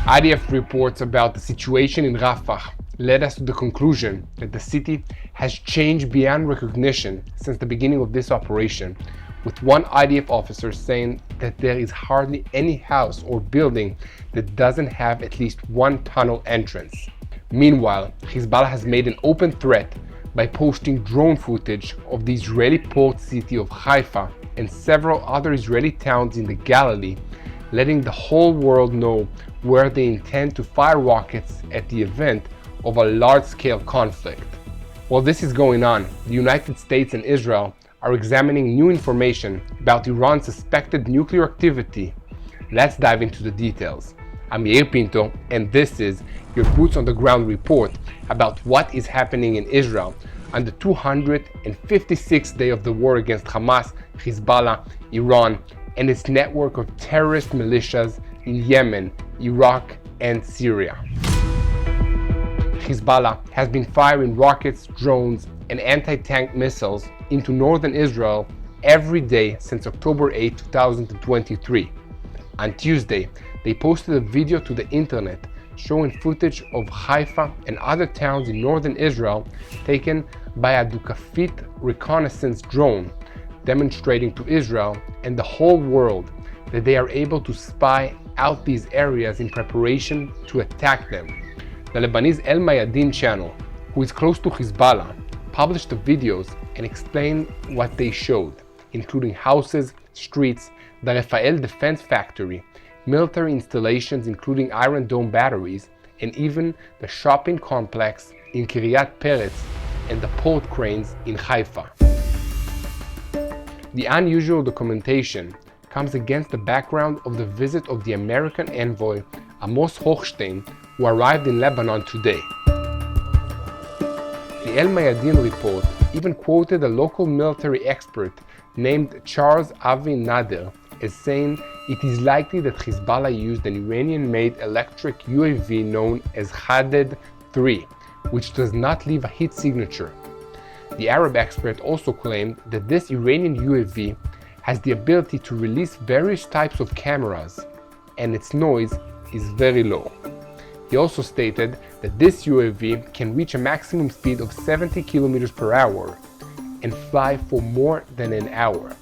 IDF reports about the situation in Rafah led us to the conclusion that the city has changed beyond recognition since the beginning of this operation, with one IDF officer saying that there is hardly any house or building that doesn't have at least one tunnel entrance. Meanwhile, Hezbollah has made an open threat by posting drone footage of the Israeli port city of Haifa and several other Israeli towns in the Galilee, letting the whole world know where they intend to fire rockets at the event of a large-scale conflict. While this is going on, the United States and Israel are examining new information about Iran's suspected nuclear activity. Let's dive into the details. I'm Yair Pinto, and this is your Boots on the Ground report about what is happening in Israel on the 256th day of the war against Hamas, Hezbollah, Iran, and its network of terrorist militias in Yemen, Iraq, and Syria. Hezbollah has been firing rockets, drones, and anti-tank missiles into northern Israel every day since October 8, 2023. On Tuesday, they posted a video to the internet showing footage of Haifa and other towns in northern Israel taken by a Dukafit reconnaissance drone, demonstrating to Israel and the whole world that they are able to spy out these areas in preparation to attack them. The Lebanese El Mayadeen channel, who is close to Hezbollah, published the videos and explained what they showed, including houses, streets, the Rafael defense factory, military installations including Iron Dome batteries, and even the shopping complex in Kiryat Peretz and the port cranes in Haifa. The unusual documentation comes against the background of the visit of the American envoy Amos Hochstein, who arrived in Lebanon today. The El Mayadeen report even quoted a local military expert named Charles Avi Nader as saying it is likely that Hezbollah used an Iranian-made electric UAV known as Haded-3, which does not leave a heat signature. The Arab expert also claimed that this Iranian UAV has the ability to release various types of cameras, and its noise is very low. He also stated that this UAV can reach a maximum speed of 70 km per hour and fly for more than an hour.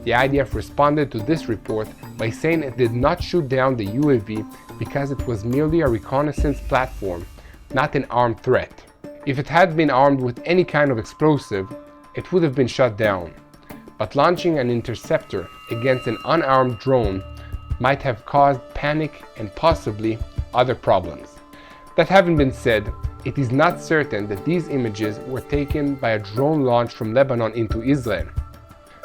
The IDF responded to this report by saying it did not shoot down the UAV because it was merely a reconnaissance platform, not an armed threat. If it had been armed with any kind of explosive, it would have been shot down. But launching an interceptor against an unarmed drone might have caused panic and possibly other problems. That having been said, it is not certain that these images were taken by a drone launched from Lebanon into Israel.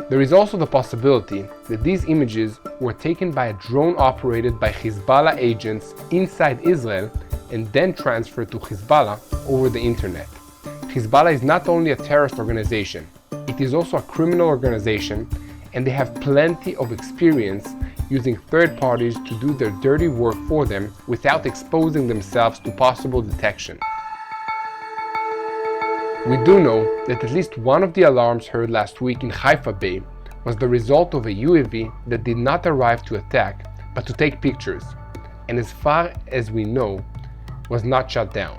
There is also the possibility that these images were taken by a drone operated by Hezbollah agents inside Israel and then transferred to Hezbollah over the internet. Hezbollah is not only a terrorist organization, it is also a criminal organization, and they have plenty of experience using third parties to do their dirty work for them without exposing themselves to possible detection. We do know that at least one of the alarms heard last week in Haifa Bay was the result of a UAV that did not arrive to attack, but to take pictures, and as far as we know, was not shut down.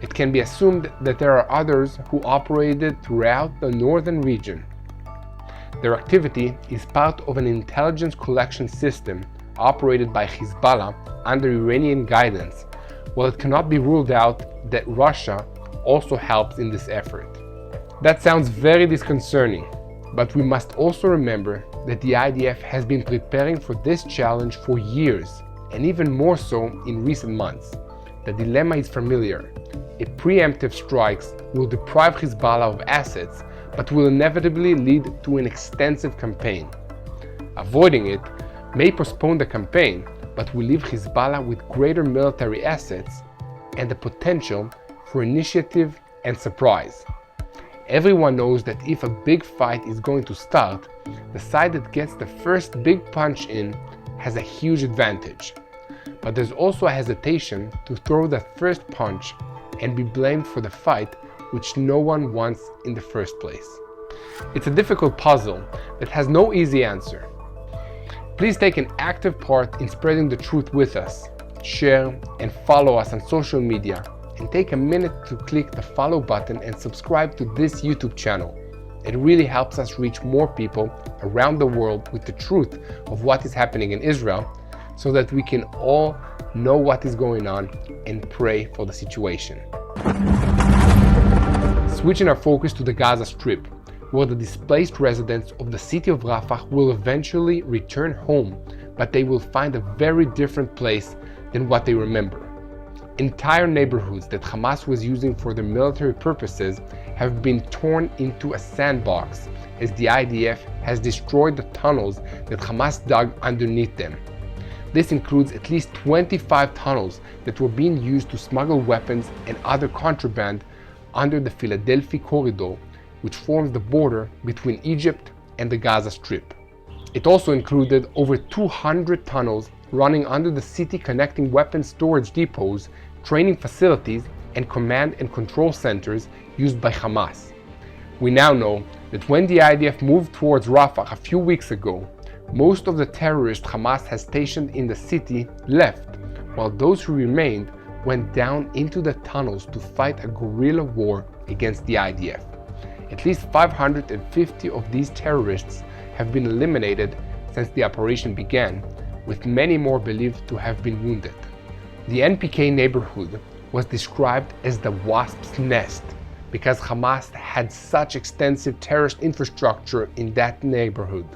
It can be assumed that there are others who operated throughout the northern region. Their activity is part of an intelligence collection system operated by Hezbollah under Iranian guidance, while it cannot be ruled out that Russia also helps in this effort. That sounds very disconcerting, but we must also remember that the IDF has been preparing for this challenge for years, and even more so in recent months. The dilemma is familiar. A preemptive strikes will deprive Hezbollah of assets, but will inevitably lead to an extensive campaign. Avoiding it may postpone the campaign, but will leave Hezbollah with greater military assets and the potential for initiative and surprise. Everyone knows that if a big fight is going to start, the side that gets the first big punch in has a huge advantage. But there's also a hesitation to throw that first punch and be blamed for the fight which no one wants in the first place. It's a difficult puzzle that has no easy answer. Please take an active part in spreading the truth with us. share, and follow us on social media. And take a minute to click the follow button and subscribe to this YouTube channel. It really helps us reach more people around the world with the truth of what is happening in Israel, so that we can all know what is going on and pray for the situation. Switching our focus to the Gaza Strip, where the displaced residents of the city of Rafah will eventually return home, but they will find a very different place than what they remember. Entire neighborhoods that Hamas was using for their military purposes have been torn into a sandbox, as the IDF has destroyed the tunnels that Hamas dug underneath them. This includes at least 25 tunnels that were being used to smuggle weapons and other contraband under the Philadelphia corridor, which forms the border between Egypt and the Gaza Strip. It also included over 200 tunnels running under the city, connecting weapons storage depots, training facilities, and command and control centers used by Hamas. We now know that when the IDF moved towards Rafah a few weeks ago, most of the terrorists Hamas has stationed in the city left, while those who remained went down into the tunnels to fight a guerrilla war against the IDF. At least 550 of these terrorists have been eliminated since the operation began, with many more believed to have been wounded. The NPK neighborhood was described as the wasp's nest because Hamas had such extensive terrorist infrastructure in that neighborhood.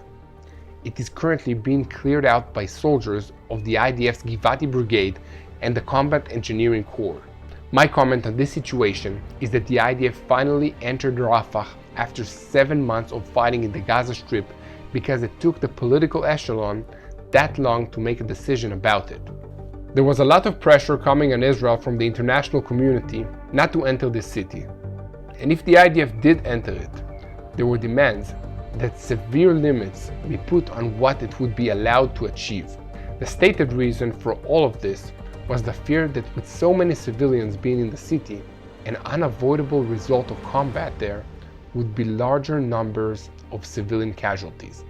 It is currently being cleared out by soldiers of the IDF's Givati Brigade and the Combat Engineering Corps. My comment on this situation is that the IDF finally entered Rafah after 7 months of fighting in the Gaza Strip because it took the political echelon that long to make a decision about it. There was a lot of pressure coming on Israel from the international community not to enter this city. And if the IDF did enter it, there were demands that severe limits be put on what it would be allowed to achieve. The stated reason for all of this was the fear that with so many civilians being in the city, an unavoidable result of combat there would be larger numbers of civilian casualties.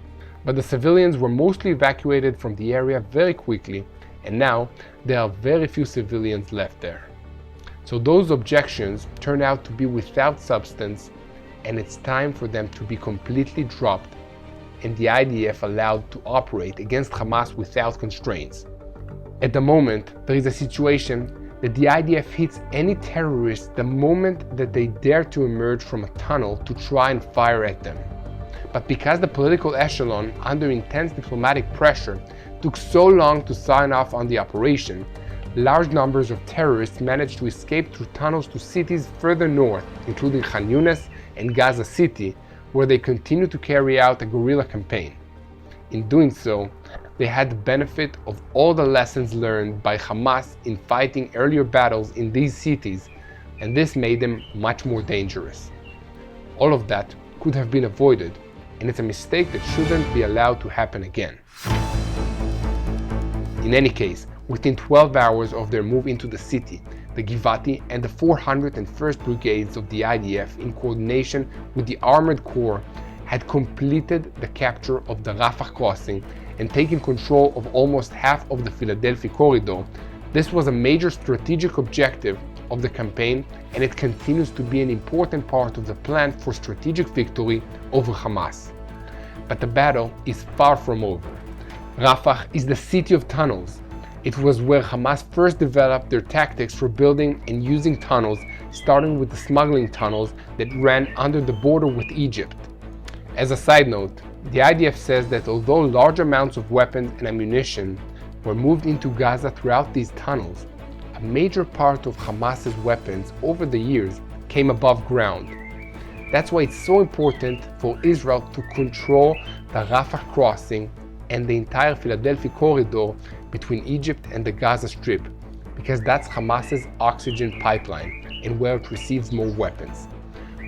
But the civilians were mostly evacuated from the area very quickly, and now there are very few civilians left there. So those objections turn out to be without substance, and it's time for them to be completely dropped and the IDF allowed to operate against Hamas without constraints. At the moment, there is a situation that the IDF hits any terrorist the moment that they dare to emerge from a tunnel to try and fire at them. But because the political echelon, under intense diplomatic pressure, took so long to sign off on the operation, large numbers of terrorists managed to escape through tunnels to cities further north, including Khan Yunis and Gaza City, where they continue to carry out a guerrilla campaign. In doing so, they had the benefit of all the lessons learned by Hamas in fighting earlier battles in these cities, and this made them much more dangerous. All of that could have been avoided, and it's a mistake that shouldn't be allowed to happen again. In any case, within 12 hours of their move into the city, the Givati and the 401st Brigades of the IDF, in coordination with the Armored Corps, had completed the capture of the Rafah crossing and taken control of almost half of the Philadelphia corridor. This was a major strategic objective of the campaign, and it continues to be an important part of the plan for strategic victory over Hamas. But the battle is far from over. Rafah is the city of tunnels. It was where Hamas first developed their tactics for building and using tunnels, starting with the smuggling tunnels that ran under the border with Egypt. As a side note, the IDF says that although large amounts of weapons and ammunition were moved into Gaza throughout these tunnels, a major part of Hamas's weapons over the years came above ground. That's why it's so important for Israel to control the Rafah crossing and the entire Philadelphia corridor between Egypt and the Gaza Strip, because that's Hamas's oxygen pipeline and where it receives more weapons.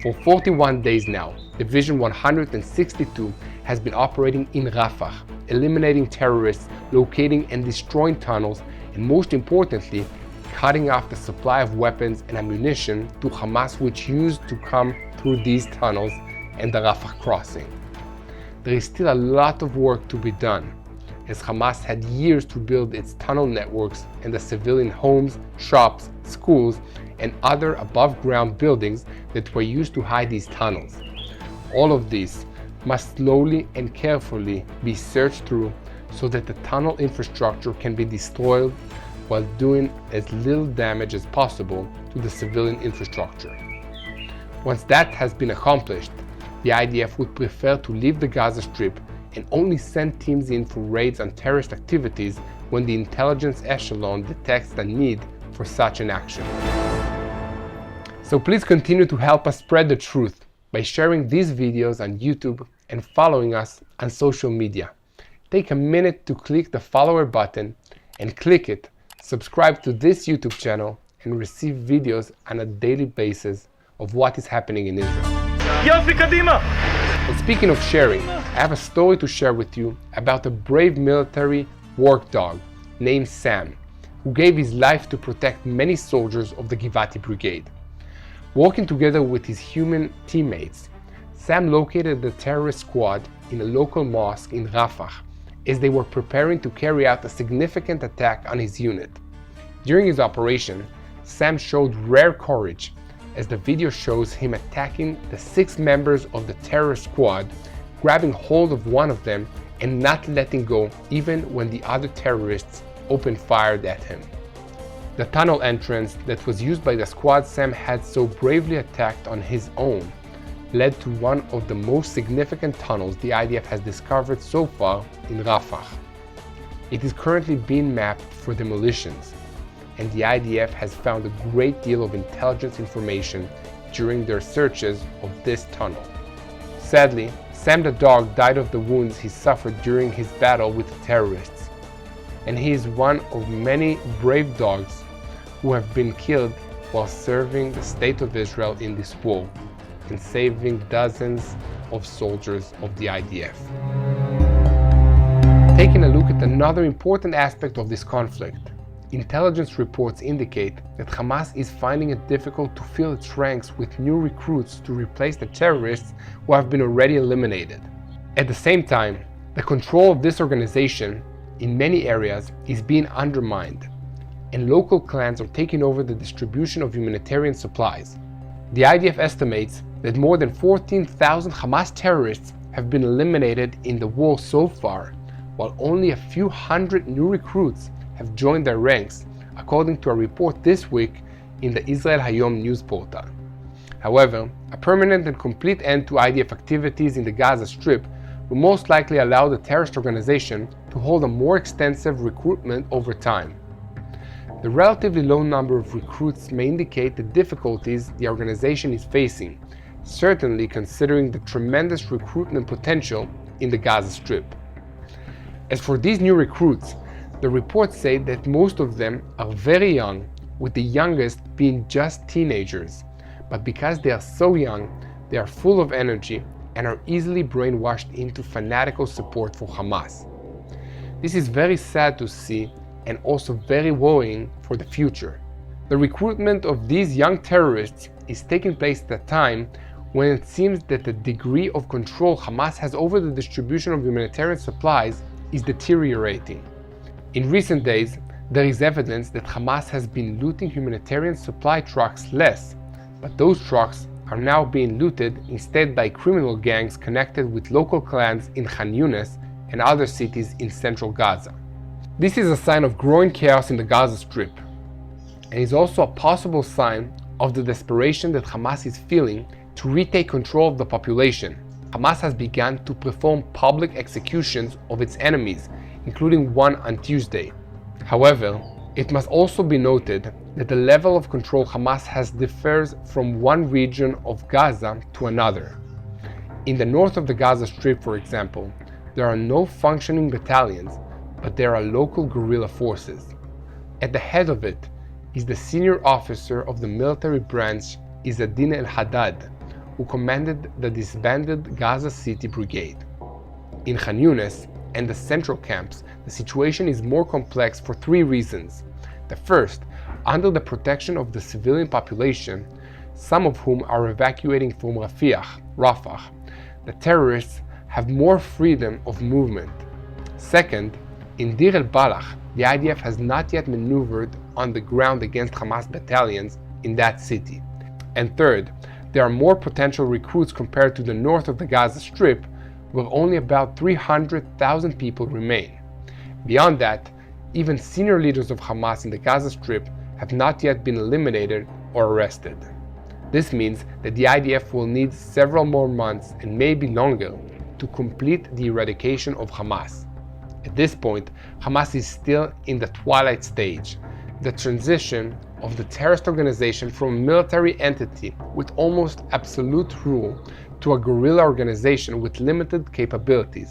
For 41 days now, Division 162 has been operating in Rafah, eliminating terrorists, locating and destroying tunnels, and most importantly, cutting off the supply of weapons and ammunition to Hamas, which used to come through these tunnels and the Rafah crossing. There is still a lot of work to be done. as Hamas had years to build its tunnel networks and the civilian homes, shops, schools, and other above-ground buildings that were used to hide these tunnels. All of these must slowly and carefully be searched through so that the tunnel infrastructure can be destroyed while doing as little damage as possible to the civilian infrastructure. Once that has been accomplished, the IDF would prefer to leave the Gaza Strip and only send teams in for raids on terrorist activities when the intelligence echelon detects the need for such an action. So please continue to help us spread the truth by sharing these videos on YouTube and following us on social media. Take a minute to click the follower button and click it, subscribe to this YouTube channel, and receive videos on a daily basis of what is happening in Israel. And speaking of sharing, I have a story to share with you about a brave military work dog named Sam, who gave his life to protect many soldiers of the Givati Brigade. Working together with his human teammates, Sam located the terrorist squad in a local mosque in Rafah as they were preparing to carry out a significant attack on his unit. During his operation, Sam showed rare courage as the video shows him attacking the 6 members of the terrorist squad, grabbing hold of one of them and not letting go even when the other terrorists opened fire at him. The tunnel entrance that was used by the squad Sam had so bravely attacked on his own led to one of the most significant tunnels the IDF has discovered so far in Rafah. It is currently being mapped for demolitions, and the IDF has found a great deal of intelligence information during their searches of this tunnel. Sadly, Sam the dog died of the wounds he suffered during his battle with the terrorists, and he is one of many brave dogs who have been killed while serving the state of Israel in this war and saving dozens of soldiers of the IDF. Taking a look at another important aspect of this conflict, intelligence reports indicate that Hamas is finding it difficult to fill its ranks with new recruits to replace the terrorists who have been already eliminated. At the same time, the control of this organization in many areas is being undermined, and local clans are taking over the distribution of humanitarian supplies. The IDF estimates that more than 14,000 Hamas terrorists have been eliminated in the war so far, while only a few hundred new recruits have joined their ranks, according to a report this week in the Israel Hayom news portal. However, a permanent and complete end to IDF activities in the Gaza Strip will most likely allow the terrorist organization to hold a more extensive recruitment over time. The relatively low number of recruits may indicate the difficulties the organization is facing, certainly considering the tremendous recruitment potential in the Gaza Strip. As for these new recruits, the reports say that most of them are very young, with the youngest being just teenagers. But because they are so young, they are full of energy and are easily brainwashed into fanatical support for Hamas. This is very sad to see and also very worrying for the future. The recruitment of these young terrorists is taking place at a time when it seems that the degree of control Hamas has over the distribution of humanitarian supplies is deteriorating. In recent days, there is evidence that Hamas has been looting humanitarian supply trucks less, but those trucks are now being looted instead by criminal gangs connected with local clans in Khan Yunis and other cities in central Gaza. This is a sign of growing chaos in the Gaza Strip, and is also a possible sign of the desperation that Hamas is feeling to retake control of the population. Hamas has begun to perform public executions of its enemies, including one on Tuesday. However, it must also be noted that the level of control Hamas has differs from one region of Gaza to another. In the north of the Gaza Strip, for example, there are no functioning battalions, but there are local guerrilla forces. At the head of it is the senior officer of the military branch, Izzadin al-Haddad, who commanded the disbanded Gaza City Brigade. In Khan Yunis and the central camps, the situation is more complex for 3 reasons. The first, under the protection of the civilian population, some of whom are evacuating from Rafah, the terrorists have more freedom of movement. Second, In Deir el-Balach, the IDF has not yet maneuvered on the ground against Hamas battalions in that city. And third, there are more potential recruits compared to the north of the Gaza Strip, where only about 300,000 people remain. Beyond that, even senior leaders of Hamas in the Gaza Strip have not yet been eliminated or arrested. This means that the IDF will need several more months and maybe longer to complete the eradication of Hamas. At this point, Hamas is still in the twilight stage, the transition of the terrorist organization from a military entity with almost absolute rule to a guerrilla organization with limited capabilities.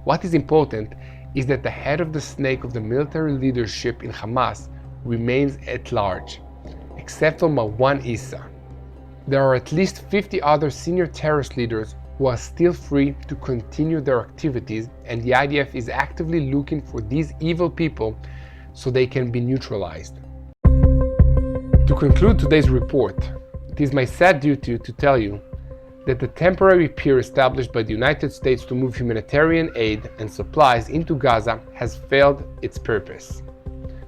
What is important is that the head of the snake of the military leadership in Hamas remains at large, except for Marwan Issa. There are at least 50 other senior terrorist leaders who are still free to continue their activities, and the IDF is actively looking for these evil people so they can be neutralized. To conclude today's report, it is my sad duty to tell you that the temporary pier established by the United States to move humanitarian aid and supplies into Gaza has failed its purpose.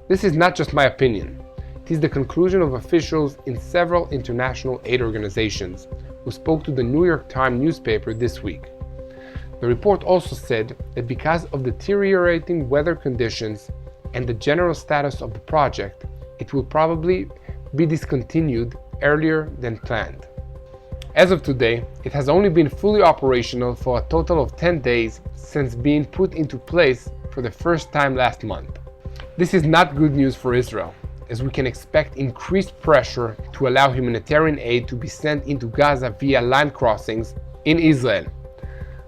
This is not just my opinion. It is the conclusion of officials in several international aid organizations who spoke to the New York Times newspaper this week. The report also said that because of deteriorating weather conditions and the general status of the project, it will probably be discontinued earlier than planned. As of today, it has only been fully operational for a total of 10 days since being put into place for the first time last month. This is not good news for Israel, as we can expect increased pressure to allow humanitarian aid to be sent into Gaza via land crossings in Israel.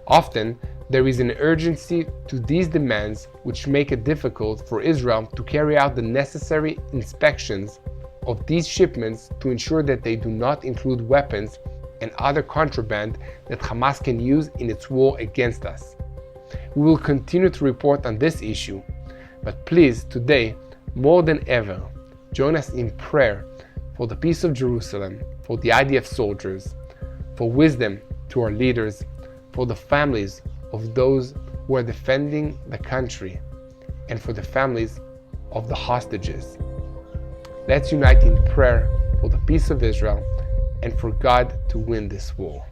Often, there is an urgency to these demands which make it difficult for Israel to carry out the necessary inspections of these shipments to ensure that they do not include weapons and other contraband that Hamas can use in its war against us. We will continue to report on this issue, but please, today, more than ever, join us in prayer for the peace of Jerusalem, for the IDF soldiers, for wisdom to our leaders, for the families of those who are defending the country, and for the families of the hostages. Let's unite in prayer for the peace of Israel and for God to win this war.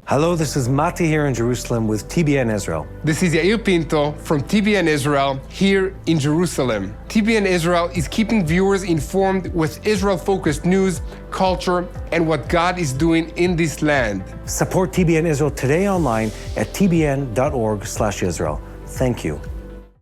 Hello, this is Mati here in Jerusalem with TBN Israel. This is Yair Pinto from TBN Israel here in Jerusalem. TBN Israel is keeping viewers informed with Israel-focused news, culture, and what God is doing in this land. Support TBN Israel today online at tbn.org/Israel. Thank you.